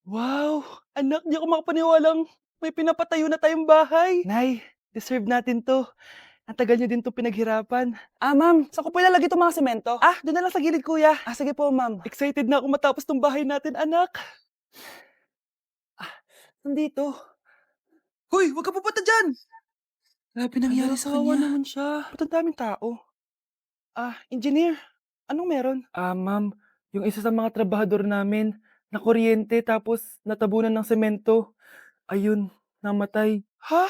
Wow! Anak, di ako makapaniwalang may pinapatayo na tayong bahay. Nay, deserve natin 'to. Ang tagal niyo din 'tong pinaghirapan. Ma'am, saan ko po ilalagay 'tong mga semento? Do'n na lang sa gilid, kuya. Sige po, ma'am. Excited na ako matapos 'tong bahay natin, anak. Nandito. Hoy, huwag ka pupunta diyan! Grabe nangyari Hala, sa kawawa kanya. naman siya. Ba't ang daming tao? Engineer, anong meron? Ma'am, yung isa sa mga trabahador namin nakuryente tapos natabunan ng semento. Ayun, namatay. Ha?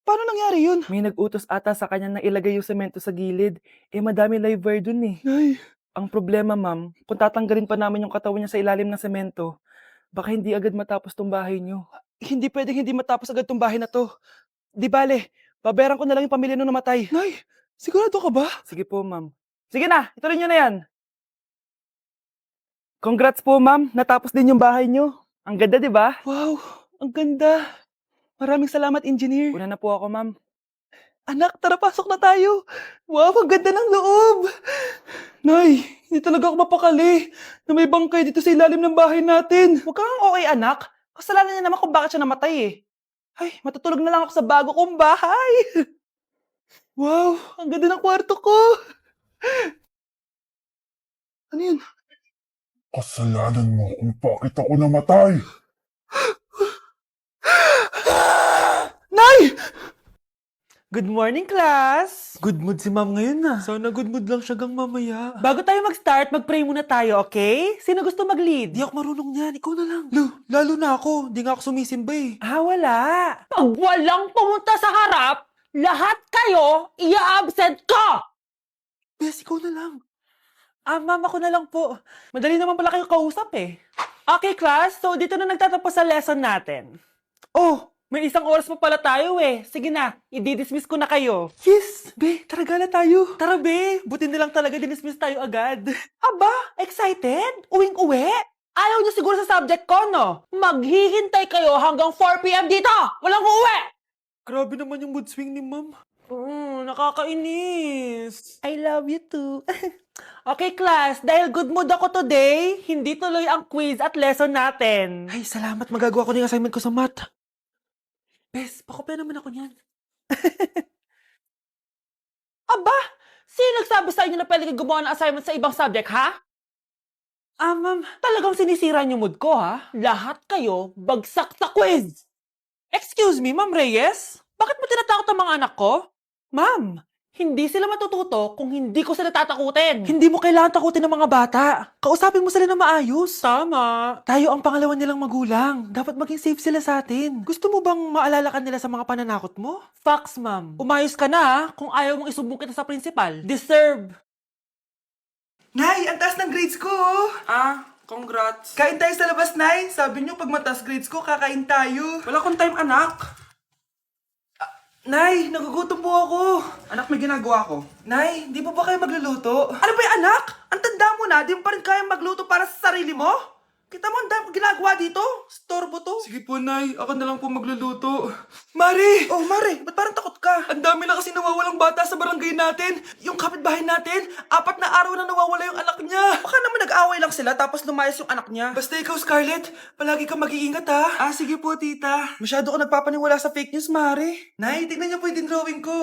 Paano nangyari yun? May nag-utos ata sa kanya na ilagay yung semento sa gilid. Madami live wire dun eh. Nay. Ang problema, ma'am, kung tatanggalin pa namin yung katawan niya sa ilalim ng semento, baka hindi agad matapos tong bahay niyo. Hindi pwedeng hindi matapos agad tong bahay na 'to. 'Di bale, babayaran ko na lang yung pamilya nung namatay. Nay, sigurado ka ba? Sige po, ma'am. Sige na, ituloy niyo na 'yan. Congrats po, ma'am. Natapos din yung bahay niyo. Ang ganda, 'di ba? Wow, ang ganda. Maraming salamat, engineer. Una na po ako, ma'am. Anak, tara pasok na tayo. Wow, ang ganda ng loob. Nay, hindi talaga ako mapakali na may bangkay dito sa ilalim ng bahay natin. Huwag kang okay, anak. Kasalanan niya naman kung bakit siya namatay eh. Ay, matutulog na lang ako sa bago kong bahay. Wow, ang ganda ng kwarto ko. Ano yun? Kasalanan mo kung bakit ako namatay. Nay! Good morning, class! Good mood si ma'am ngayon na. Sana good mood lang siya gang mamaya. Bago tayo mag-start, mag-pray muna tayo, okay? Sino gusto mag-lead? Di ako marunong niyan, ikaw na lang. Lalo na ako, di nga ako sumisimba eh. Wala. Pag walang pumunta sa harap, lahat kayo ia-absent ko! Bes, ikaw na lang. Ma'am, ako na lang po. Madali naman pala kayo kausap eh. Okay, class. So, dito na nagtatapos sa lesson natin. Oh, may isang oras pa pala tayo eh. Sige na, i-dismiss ko na kayo. Yes! Be, tara gala tayo. Tara be, buti nilang talaga dinismiss tayo agad. Aba, excited? Uwing-uwi? Ayaw niyo siguro sa subject ko, no? Maghihintay kayo hanggang 4 p.m. dito! Walang uuwi! Grabe naman yung mood swing ni ma'am. Nakakainis. I love you too. Okay, class. Dahil good mood ako today, hindi tuloy ang quiz at lesson natin. Ay, salamat, magagawa ko na yung assignment ko sa math. Bes, pakopya naman ako niyan. Aba, sino nagsabi sa inyo na pwede kayo gumawa ng assignment sa ibang subject, ha? Ma'am. Talagang sinisira niyo mood ko, ha? Lahat kayo bagsak sa quiz! Excuse me, Ma'am Reyes? Bakit mo tinatakot ang mga anak ko? Ma'am, hindi sila matututo kung hindi ko sila tatakutin. Hindi mo kailangan takutin ng mga bata. Kausapin mo sila na maayos. Tama. Tayo ang pangalawa nilang magulang. Dapat maging safe sila sa atin. Gusto mo bang maalala ka nila sa mga pananakot mo? Facts, ma'am. Umayos ka na, ha? Kung ayaw mong isumbong kita sa principal. Deserve. Nay, ang taas ng grades ko, oh. Congrats. Kain tayo sa labas, Nay. Sabi niyo, pag mataas grades ko, kakain tayo. Wala akong time, anak. Nay, nagugutom po ako. Anak, may ginagawa ko. Nay, di po ba kayo magluluto? Ano ba yung anak? Ang tanda mo na, di mo pa rin kaya magluto para sa sarili mo? Kita mo, ang dami ko ginagawa dito. Storbo to. Sige po, Nay. Ako na lang po magluluto. Mari! Oh, Mari, ba't parang takot ka? Ang dami na kasi nawawalang bata sa barangay natin. Yung kapitbahay natin, 4 na araw na nawawala yung anak niya. Baka naman nag-away lang sila tapos lumayas yung anak niya. Basta ikaw, Scarlett, palagi kang mag-iingat ha. Sige po, tita. Masyado ka nagpapaniwala sa fake news, Mari. Nay, tignan niyo po yung drawing ko.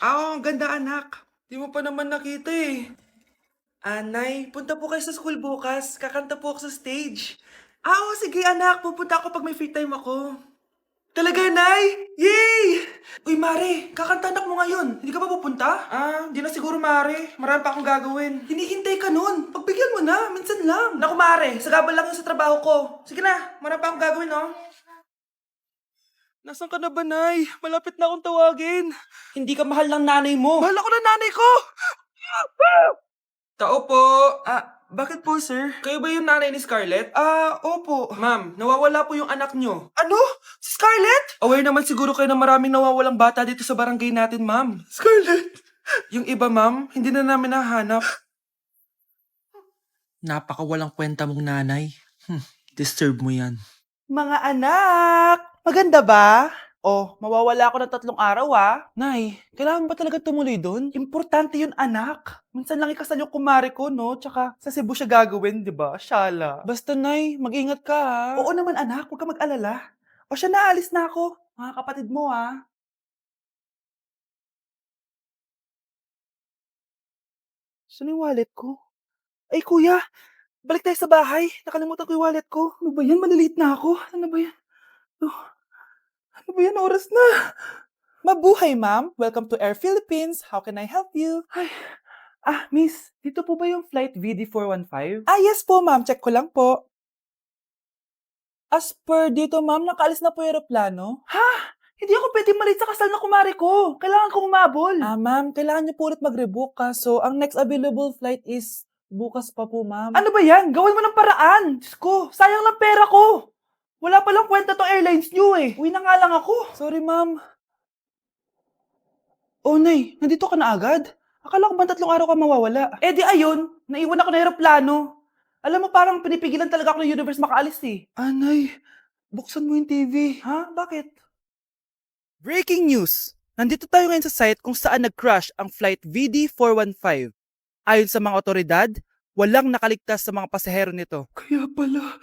Ang ganda anak. Di mo pa naman nakita eh. Nay, punta po kayo sa school bukas. Kakanta po ako sa stage. Oo, sige anak. Pupunta ako pag may free time ako. Talaga, Nay? Yay! Uy, Mare, kakanta anak mo ngayon. Hindi ka ba pupunta? Hindi na siguro, Mare. Marami pa akong gagawin. Hinihintay ka nun. Pagbigyan mo na, minsan lang. Naku, Mare, sagabal lang yun sa trabaho ko. Sige na, marami pa akong gagawin, no? Nasaan ka na ba, Nay? Malapit na akong tawagin. Hindi ka mahal ng nanay mo. Mahal ako ng nanay ko! Tao po. Bakit po, sir? Kayo ba yung nanay ni Scarlett? Opo. Ma'am, nawawala po yung anak nyo. Ano? Si Scarlett? Aware naman siguro kayo na maraming nawawalang bata dito sa barangay natin, ma'am. Scarlett? Yung iba, ma'am, hindi na namin nahanap. Napakawalang kwenta mong nanay. Disturb mo yan. Mga anak, maganda ba? Oh, mawawala ako ng 3 araw ah. Nay, kailangan ba talaga tumuloy doon? Importante yun, anak. Minsan lang ikasal yung kumare ko, no? Tsaka sa Cebu siya gagawin, di ba? Shala. Basta Nay, mag-ingat ka ha. Oo naman, anak. Huwag ka mag-alala. O siya, naalis na ako. Mga kapatid mo, ah. Saan yung wallet ko? Ay, kuya! Balik tayo sa bahay. Nakalimutan ko yung wallet ko. Ano ba yan? Maliliit na ako. Ano ba yan? Oh, ano ba yan? Oras na. Mabuhay, ma'am. Welcome to Air Philippines. How can I help you? Ay, miss. Dito po ba yung flight VD415? Yes po, ma'am. Check ko lang po. As per dito, ma'am, nakaalis na po yung aeroplano. Ha? Hindi ako pwede malit sa kasal na kumari ko. Kailangan kong umabol. Ma'am, kailangan niyo po ulit mag-rebook so ang next available flight is bukas pa po, ma'am. Ano ba yan? Gawin mo ng paraan. Diyos ko, sayang lang pera ko. Wala palang kwenta tong airlines niyo eh. Uwi na nga lang ako. Sorry, ma'am. Oh, Nay, nandito ka na agad? Akala ko ba 3 araw ka mawawala? Eh di ayun, naiwan ako ng aeroplano. Alam mo, parang pinipigilan talaga ako ng universe makaalis eh. Nay, buksan mo yung TV. Ha? Bakit? Breaking news! Nandito tayo ngayon sa site kung saan nag-crash ang flight VD415. Ayon sa mga otoridad, walang nakaligtas sa mga pasahero nito. Kaya pala,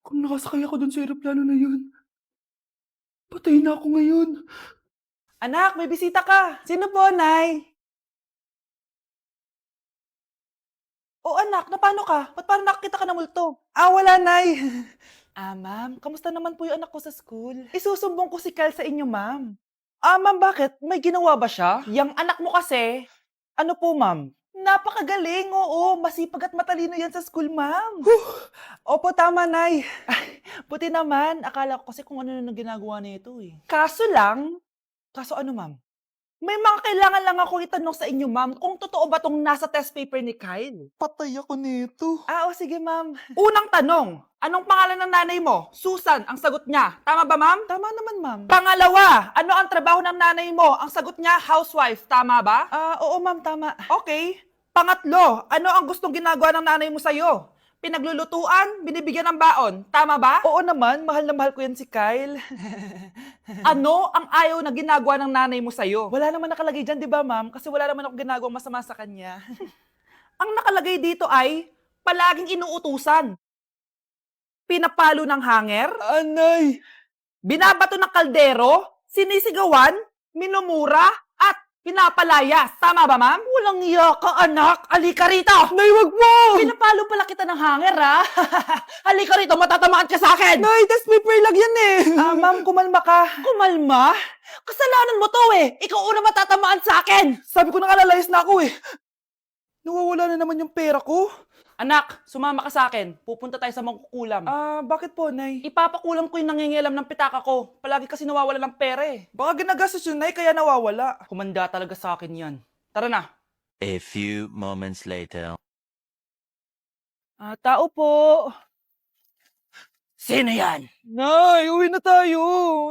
kung nakasakay ako dun sa aeroplano na yun, patay na ako ngayon. Anak, may bisita ka. Sino po, Nay? Oh, anak, na paano ka? Ba't parang nakakita ka ng multo? Wala, Nay. Ma'am, kamusta naman po yung anak ko sa school? Isusumbong ko si Kyle sa inyo, ma'am. Ma'am, bakit? May ginawa ba siya? Yang anak mo kasi. Ano po, ma'am? Napakagaling, oo. Masipag at matalino yan sa school, ma'am. Opo, tama, Nay. Buti naman. Akala ko kasi kung ano na ginagawa nito eh. Kaso ano, ma'am? May mga kailangan lang ako itanong sa inyo, ma'am, kung totoo ba tong nasa test paper ni Kyle. Patay ako nito. O sige, ma'am. Unang tanong, anong pangalan ng nanay mo? Susan, ang sagot niya. Tama ba, ma'am? Tama naman, ma'am. Pangalawa, ano ang trabaho ng nanay mo? Ang sagot niya, housewife. Tama ba? Oo, ma'am, tama. Okay. Pangatlo, ano ang gustong ginagawa ng nanay mo sa'yo? Pinaglulutuan, binibigyan ng baon. Tama ba? Oo naman, mahal na mahal ko yan si Kyle. Ano ang ayaw na ginagawa ng nanay mo sa'yo? Wala naman nakalagay dyan, di ba, ma'am? Kasi wala naman ako ginagawang masama sa kanya. Ang nakalagay dito ay palaging inuutusan. Pinapalo ng hanger. Anay! Binabato ng kaldero, sinisigawan, minumura, at pinapalayas. Tama ba, ma'am? Walang iya ka, anak. Halika rito. Nay, wag mo! Pinapalo pala kita ng hanger, ha? Halika rito, matatamaan ka sa akin. Nay, test paper lang yan eh. Ma'am, kumalma ka. Kumalma? Kasalanan mo to eh. Ikaw una matatamaan sa akin. Sabi ko na kalalayas na ako eh. Nawawala na naman yung pera ko. Anak, sumama ka sa akin. Pupunta tayo sa mangkukulam. Bakit po, Nay? Ipapakulam ko yung nangingialam ng pitaka ko. Palagi kasi nawawala ng pera eh. Baka ginagastos yun, Nay, kaya nawawala. Kumanda talaga sa akin yan. Tara na. A few moments later. Tao po. Sino yan? Nay, uwi na tayo.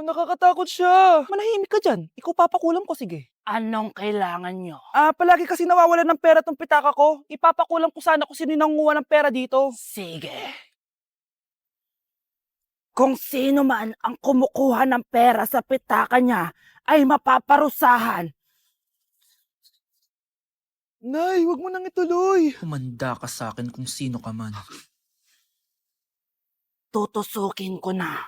Nakakatakot siya. Manahimik ka dyan. Ikaw papakulam ko, sige. Anong kailangan nyo? Palagi kasi nawawala ng pera tong pitaka ko. Ipapakulam ko sana kung sino yung nangunguha ng pera dito. Sige. Kung sino man ang kumukuha ng pera sa pitaka niya ay mapaparusahan. Nay, wag mo nang ituloy. Humanda ka sa akin kung sino ka man. Tutusukin ko na.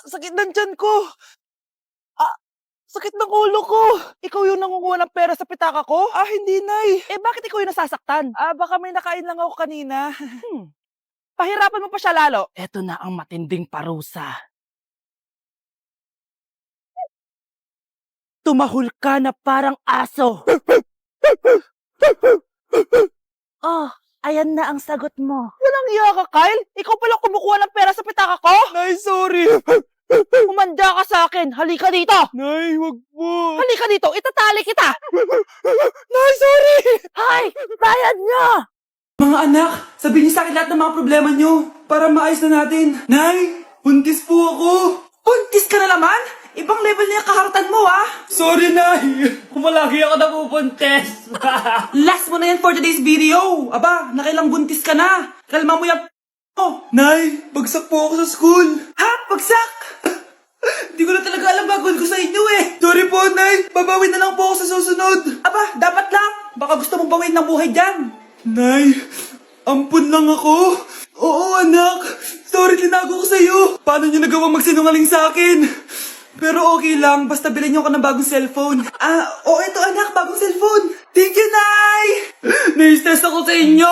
Sakit ng tiyan ko. Sakit ng ulo ko. Ikaw yung nangunguha ng pera sa pitaka ko? Hindi, Nay. Bakit ikaw yung nasasaktan? Baka may nakain lang ako kanina. Pahirapan mo pa siya lalo. Eto na ang matinding parusa. Tumahol ka na parang aso. Oh, ayan na ang sagot mo. Walang iya ka, Kyle. Ikaw pala kumukuha ng pera sa pitaka ko? Nay, sorry. Humanda ka sa akin. Halika dito. Nay, wag mo. Halika dito. Itatali kita. Nay, sorry. Hay, bayad niyo. Mga anak, sabihin niyo sa akin lahat ng mga problema niyo para maayos na natin. Nay, buntis po ako. Buntis ka na naman? Ibang level na yung kaharatan mo, Sorry, Nay. Kumalagi ako nabubuntis. Last mo na yan for today's video. Aba, nakailang buntis ka na. Kalma mo yung Oh, Nay, bagsak po ako sa school. Ha? Bagsak? Hindi ko na talaga alam bagol ko sa inyo eh. Sorry po, Nay. Babawi na lang po ako sa susunod. Aba, dapat lang. Baka gusto mong bawiin ng buhay dyan. Nay, ampun lang ako. Oo, anak. Sorry, tinago ko sa'yo. Paano niyo nagawang magsinungaling sa akin? Pero okay lang, basta bilhin niyo ako ng bagong cellphone. Oo, ito anak, bagong cellphone. Thank you, Nay! Nai-stress ako sa inyo.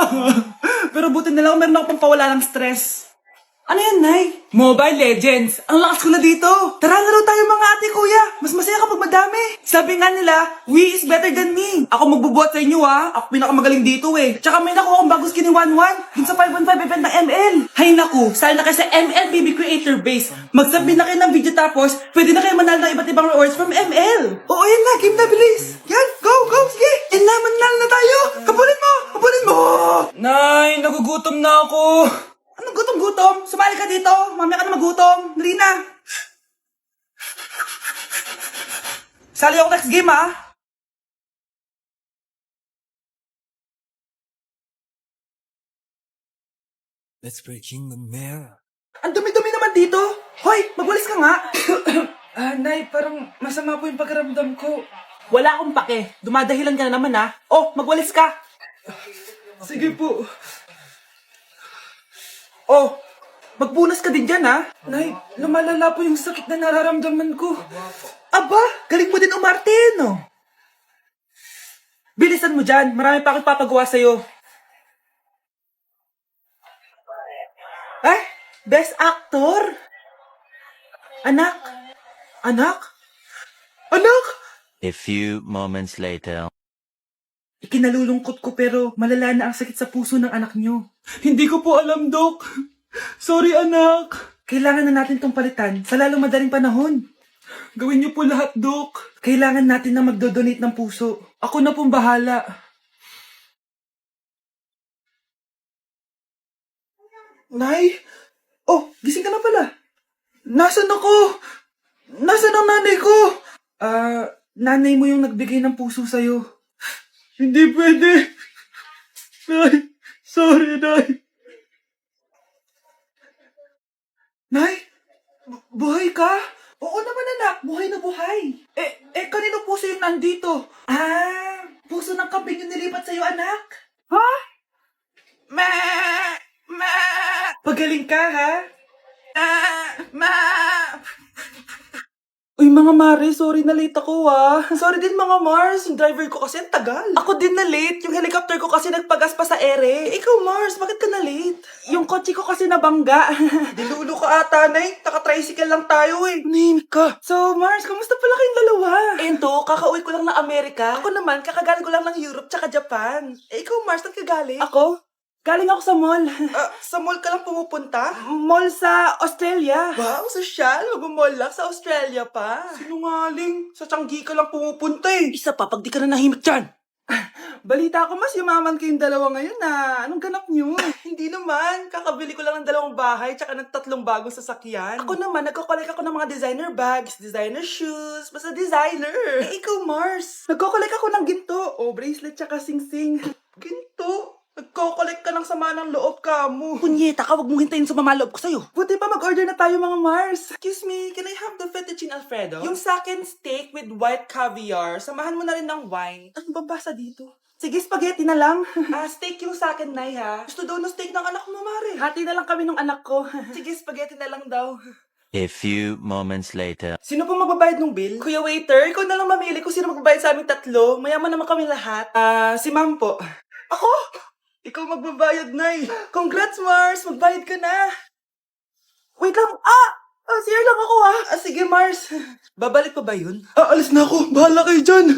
Pero buti na lang, meron ako pang pawala ng stress. Ano yan, Nay? Mobile Legends. Ang lakas ko na dito. Tara, laro tayo mga ate, kuya. Mas masaya kapag madami. Sabi nga nila, we is better than me. Ako magbubuhat sa inyo, ha. Ako pinakamagaling dito, eh. Tsaka may nakuha akong bagong skin ni 1-1. Dun sa 515 event ng ML. Hay naku, sali na kayo sa ML BB Creator Base. Mag-submit na kayo ng video tapos, pwede na kayo manalo ng iba't ibang rewards from ML. Oo, yan na. Game na, bilis. Yan, go, go, sige. Yan na, manalo na tayo. Kapulin mo, kapulin mo. Nay, nagugutom na ako. Anong gutom-gutom? Sumali ka dito. Mamaya ka na magutom. Dali na. Sali ako next game, ha? Let's breaking the mirror. Ang dumi-dumi naman dito. Hoy, magwalis ka nga. Nay, parang masama po yung pakiramdam ko. Wala akong pake. Dumadahilan ka na naman ha. Oh, magwalis ka. Sige po. Oh, magpunas ka din dyan, ha? Nay, lumalala po yung sakit na nararamdaman ko. Aba, galing mo din umarte, no? Bilisan mo dyan. Marami pa akong papagawa sa'yo. Ay, best actor? Anak? Anak? Anak? A few moments later. Ikinalulungkot ko pero malala na ang sakit sa puso ng anak niyo. Hindi ko po alam, Dok. Sorry, anak. Kailangan na natin tong palitan sa lalong madaling panahon. Gawin niyo po lahat, Dok. Kailangan natin na magdodonate ng puso. Ako na pong bahala. Nay? Oh, gising ka na pala. Nasaan ako? Nasaan ang nanay ko? Nanay mo yung nagbigay ng puso sa'yo. Hindi pwede. Nay, sorry, Nay. Nay, buhay ka? Oo naman, anak. Buhay na buhay. Kanino puso yung nandito? Puso ng kambing yung nilipat sa'yo, anak. Ha? Ma! Ma! Pagaling ka, ha? Ma! Uy, mga Mare, sorry na late ako, Sorry din, mga Mars. Yung driver ko kasi ang tagal. Ako din na late. Yung helicopter ko kasi nagpagas pa sa ere. Ikaw, Mars, bakit ka na late? Yung kotse ko kasi nabangga. Dilulo ka ata, Nay. Naka-tricycle lang tayo, eh. Nahimik ka. So, Mars, kamusta pala kayong dalawa? Ento, kakauwi ko lang ng Amerika. Ako naman, kakagaling ko lang ng Europe tsaka Japan. Ikaw, Mars, saan ka galing? Ako? Galing ako sa mall. Sa mall ka lang pumupunta? Mall sa Australia. Wow, sosyal. Mag-mall lang sa Australia pa. Sinungaling. Sa Changi ka lang pumupunta eh. Isa pa, pag di ka na nahimik dyan. Balita ko mas yumaman kayong dalawa ngayon na. Anong ganap nyo? Hindi naman. Kakabili ko lang ng 2 bahay tsaka ng 3 bagong sasakyan. Ako naman, nagko-collect ako ng mga designer bags, designer shoes, basta designer. Ikaw, Mars. Nagko-collect ako ng ginto. O, bracelet tsaka sing-sing. Ginto? Nagko-collect ka ng sama ng loob ka mo. Punyeta ka, wag mong hintayin sa mamaloob ko sa'yo. Buti pa mag-order na tayo mga Mars. Excuse me, can I have the fettuccine Alfredo? Yung sa akin steak with white caviar. Samahan mo na rin ng wine. Ano ba basa dito? Sige, spaghetti na lang. Steak yung sa akin, Nay, ha? Gusto daw ng steak ng anak mo, Mare. Hati na lang kami ng anak ko. Sige, spaghetti na lang daw. A few moments later. Sino po magbabayad ng bill? Kuya waiter, ikaw na lang mamili kung sino magbabayad sa aming 3. Mayaman naman kami lahat. Si Ma'am po. Ako? Ikaw magbabayad, Nay. Congrats, Mars. Magbayad ka na. Wait lang. CR lang ako, Sige, Mars. Babalik pa ba yun? Alis na ako. Bahala kayo dyan.